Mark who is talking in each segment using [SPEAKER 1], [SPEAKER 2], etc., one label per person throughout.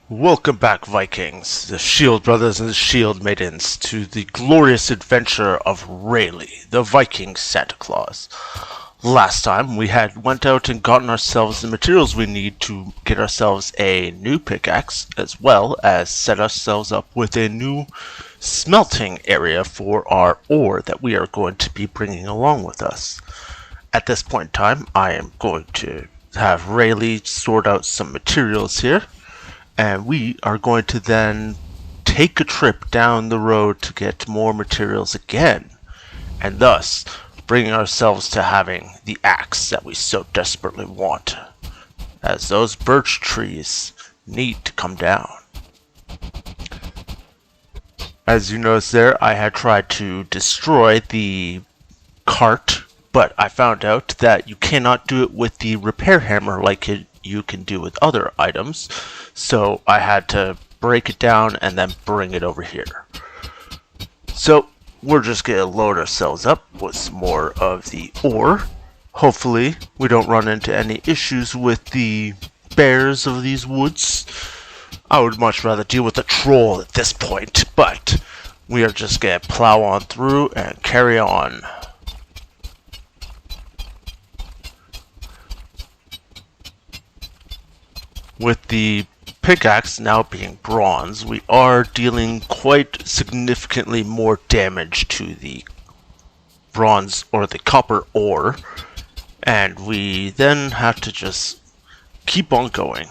[SPEAKER 1] Welcome back, Vikings, the Shield Brothers and the Shield Maidens, to the glorious adventure of Reyliegh, the Viking Santa Claus. Last time, we had went out and gotten ourselves the materials we need to get ourselves a new pickaxe, as well as set ourselves up with a new smelting area for our ore that we are going to be bringing along with us. At this point in time, I am going to have Reyliegh sort out some materials here, and we are going to then take a trip down the road to get more materials again, and thus bringing ourselves to having the axe that we so desperately want, as those birch trees need to come down. As you notice there, I had tried to destroy the cart, but I found out that you cannot do it with the repair hammer like you can do with other items, so I had to break it down and then bring it over here. So we're just going to load ourselves up with some more of the ore. Hopefully we don't run into any issues with the bears of these woods. I would much rather deal with a troll at this point, but we are just going to plow on through and carry on. With the pickaxe now being bronze, we are dealing quite significantly more damage to the bronze or the copper ore, and we then have to just keep on going.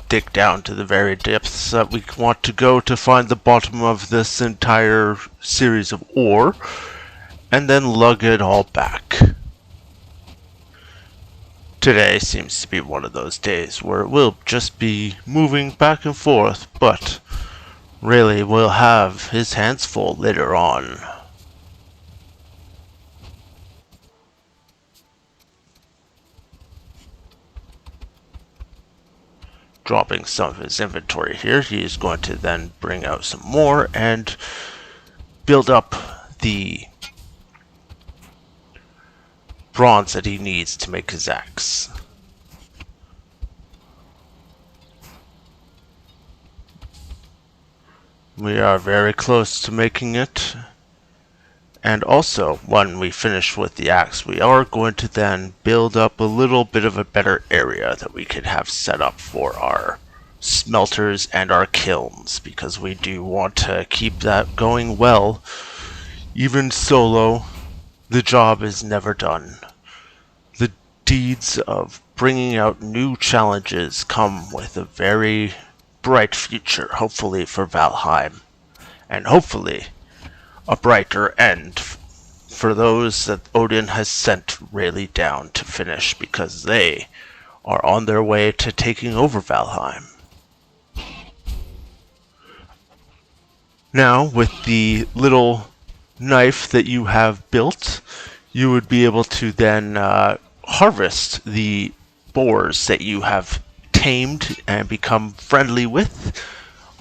[SPEAKER 1] Dig down to the very depths that we want to go to find the bottom of this entire series of ore, and then lug it all back. Today seems to be one of those days where it will just be moving back and forth, but Reyliegh will have his hands full later on. Dropping some of his inventory here, he is going to then bring out some more and build up the bronze that he needs to make his axe. We are very close to making it, and also when we finish with the axe, we are going to then build up a little bit of a better area that we could have set up for our smelters and our kilns, because we do want to keep that going well. Even solo, the job is never done. The deeds of bringing out new challenges come with a very bright future, hopefully for Valheim, and hopefully a brighter end for those that Odin has sent Reyliegh down to finish, because they are on their way to taking over Valheim. Now, with the little knife that you have built, you would be able to then harvest the boars that you have tamed and become friendly with.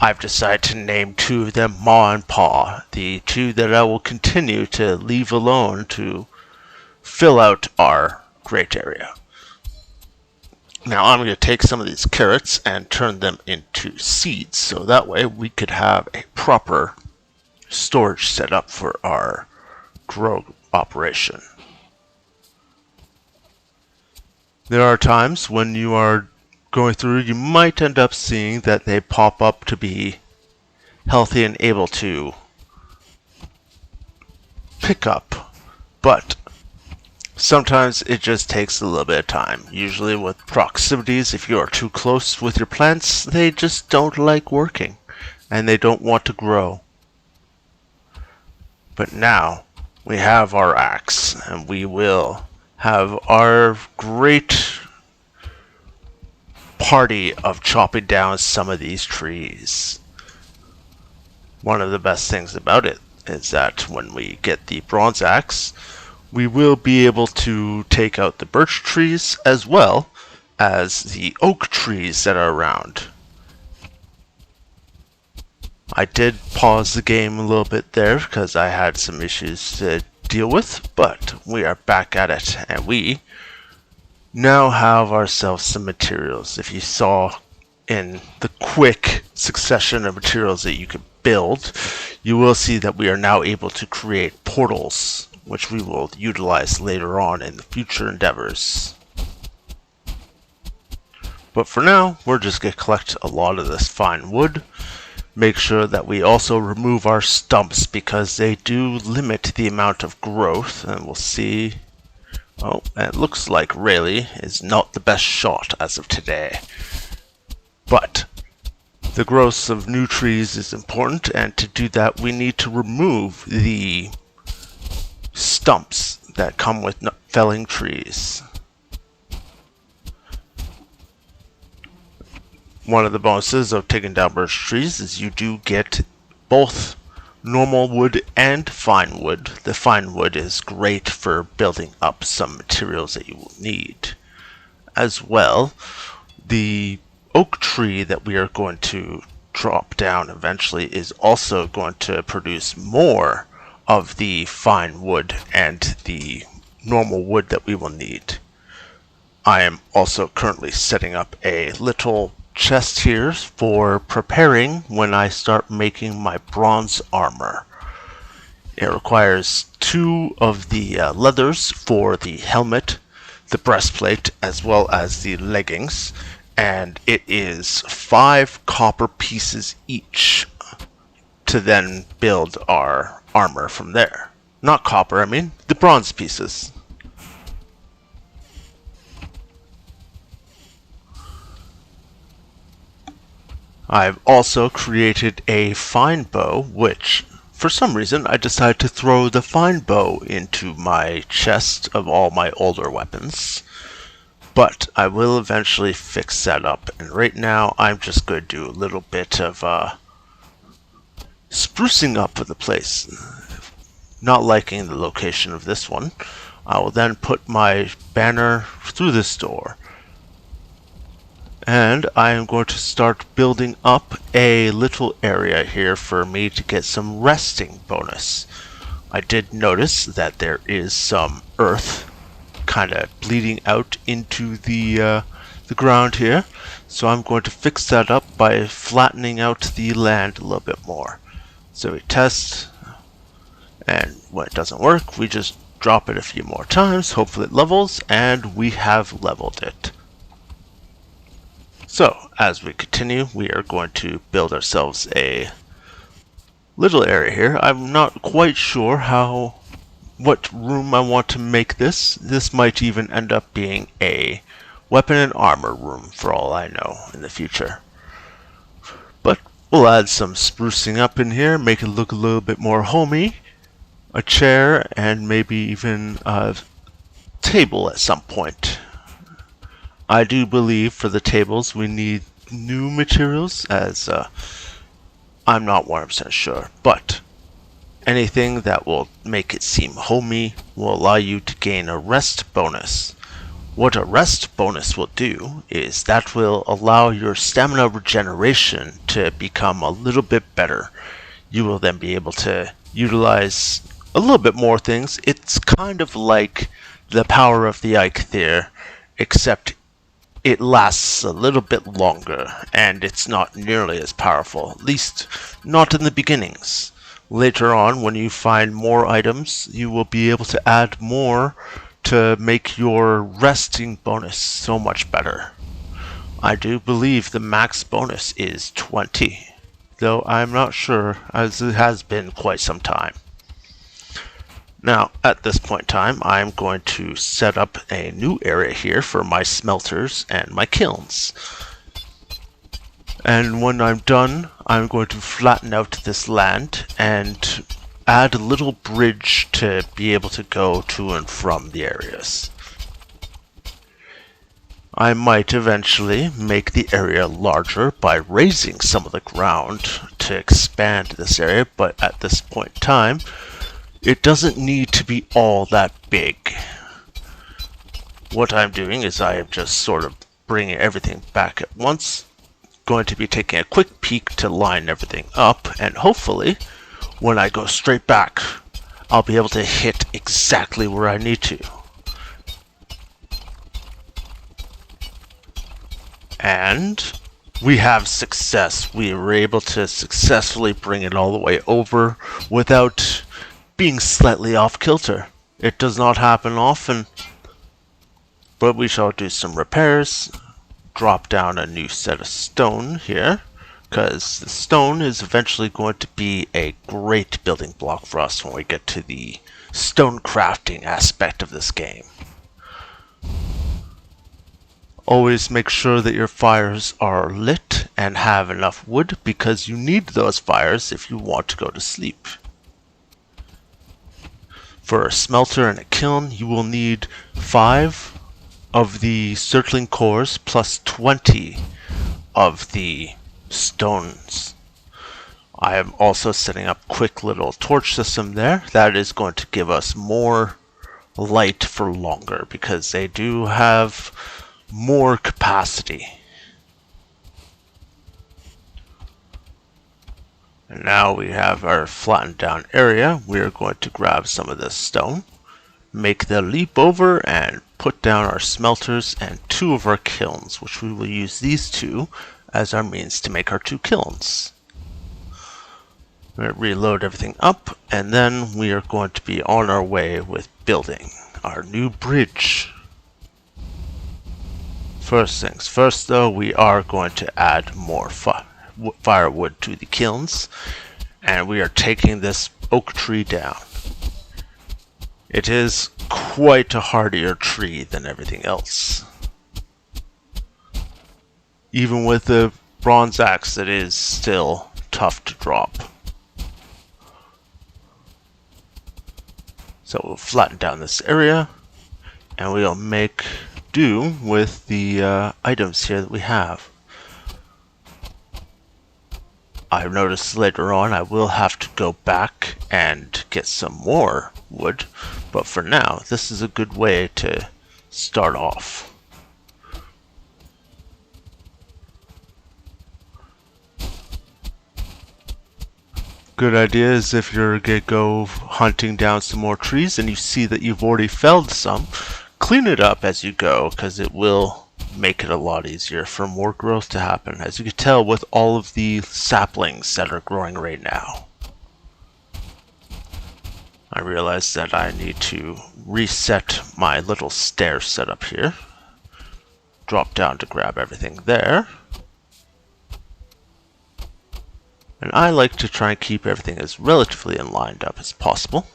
[SPEAKER 1] I've decided to name two of them Ma and Pa, the two that I will continue to leave alone to fill out our great area. Now I'm going to take some of these carrots and turn them into seeds, so that way we could have a proper storage set up for our grow operation. There are times when you are going through, you might end up seeing that they pop up to be healthy and able to pick up, but sometimes it just takes a little bit of time. Usually with proximities, if you are too close with your plants, they just don't like working and they don't want to grow. But now we have our axe, and we will have our great party of chopping down some of these trees. One of the best things about it is that when we get the bronze axe, we will be able to take out the birch trees as well as the oak trees that are around. I did pause the game a little bit there because I had some issues to deal with, but we are back at it, and we now have ourselves some materials. If you saw in the quick succession of materials that you could build, you will see that we are now able to create portals, which we will utilize later on in the future endeavors. But for now, we're just going to collect a lot of this fine wood. Make sure that we also remove our stumps because they do limit the amount of growth, and we'll see. Oh, it looks like Reyliegh is not the best shot as of today. But the growth of new trees is important, and to do that we need to remove the stumps that come with felling trees. One of the bonuses of taking down birch trees is you do get both normal wood and fine wood. The fine wood is great for building up some materials that you will need. As well, the oak tree that we are going to drop down eventually is also going to produce more of the fine wood and the normal wood that we will need. I am also currently setting up a little chest here for preparing when I start making my bronze armor. It requires 2 of the leathers for the helmet, the breastplate, as well as the leggings, and it is 5 copper pieces each to then build our armor from there. Not copper, I mean the bronze pieces. I've also created a fine bow, which for some reason I decided to throw the fine bow into my chest of all my older weapons. But I will eventually fix that up, and right now I'm just going to do a little bit of sprucing up of the place. Not liking the location of this one, I will then put my banner through this door. And I am going to start building up a little area here for me to get some resting bonus. I did notice that there is some earth kind of bleeding out into the ground here, so I'm going to fix that up by flattening out the land a little bit more. So we test, and when it doesn't work, we just drop it a few more times, hopefully it levels, and we have leveled it. So, as we continue, we are going to build ourselves a little area here. I'm not quite sure what room I want to make this. This might even end up being a weapon and armor room for all I know in the future. But we'll add some sprucing up in here, make it look a little bit more homey. A chair and maybe even a table at some point. I do believe for the tables we need new materials, as I'm not 100% sure, but anything that will make it seem homey will allow you to gain a rest bonus. What a rest bonus will do is that will allow your stamina regeneration to become a little bit better. You will then be able to utilize a little bit more things. It's kind of like the power of the Eikthyr, except it lasts a little bit longer, and it's not nearly as powerful, at least not in the beginnings. Later on, when you find more items, you will be able to add more to make your resting bonus so much better. I do believe the max bonus is 20, though I'm not sure, as it has been quite some time. Now, at this point in time, I'm going to set up a new area here for my smelters and my kilns. And when I'm done, I'm going to flatten out this land and add a little bridge to be able to go to and from the areas. I might eventually make the area larger by raising some of the ground to expand this area, but at this point in time, it doesn't need to be all that big. What I'm doing is I am just sort of bringing everything back at once. Going to be taking a quick peek to line everything up, and hopefully, when I go straight back, I'll be able to hit exactly where I need to. And we have success. We were able to successfully bring it all the way over without being slightly off kilter. It does not happen often, but we shall do some repairs, drop down a new set of stone here, because the stone is eventually going to be a great building block for us when we get to the stone crafting aspect of this game. Always make sure that your fires are lit and have enough wood, because you need those fires if you want to go to sleep. For a smelter and a kiln, you will need 5 of the circling cores plus 20 of the stones. I am also setting up a quick little torch system there. That is going to give us more light for longer, because they do have more capacity. And now we have our flattened down area. We are going to grab some of this stone, make the leap over, and put down our smelters and 2 of our kilns, which we will use these 2 as our means to make our 2 kilns. We're going to reload everything up, and then we are going to be on our way with building our new bridge. First things first, though, we are going to add more firewood to the kilns, and we are taking this oak tree down. It is quite a hardier tree than everything else. Even with the bronze axe, it is still tough to drop. So we'll flatten down this area, and we'll make do with the items here that we have. I've noticed later on I will have to go back and get some more wood, but for now this is a good way to start off. Good idea is if you're gonna go hunting down some more trees and you see that you've already felled some, clean it up as you go, because it will make it a lot easier for more growth to happen, as you can tell with all of the saplings that are growing right now. I realize that I need to reset my little stair setup here. Drop down to grab everything there. And I like to try and keep everything as relatively lined up as possible.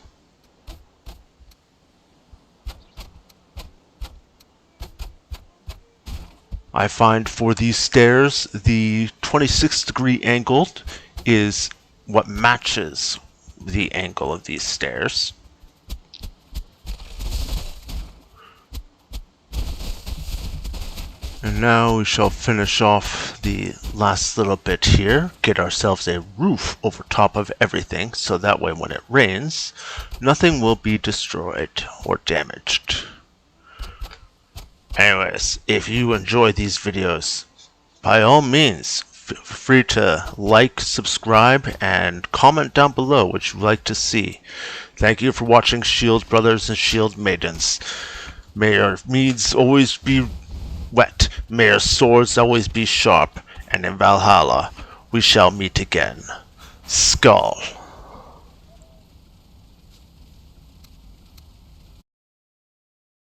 [SPEAKER 1] I find for these stairs, the 26-degree angle is what matches the angle of these stairs. And now we shall finish off the last little bit here, get ourselves a roof over top of everything, so that way when it rains, nothing will be destroyed or damaged. Anyways, if you enjoy these videos, by all means, feel free to like, subscribe, and comment down below what you'd like to see. Thank you for watching, Shield Brothers and Shield Maidens. May your meads always be wet, may your swords always be sharp, and in Valhalla we shall meet again. Skull.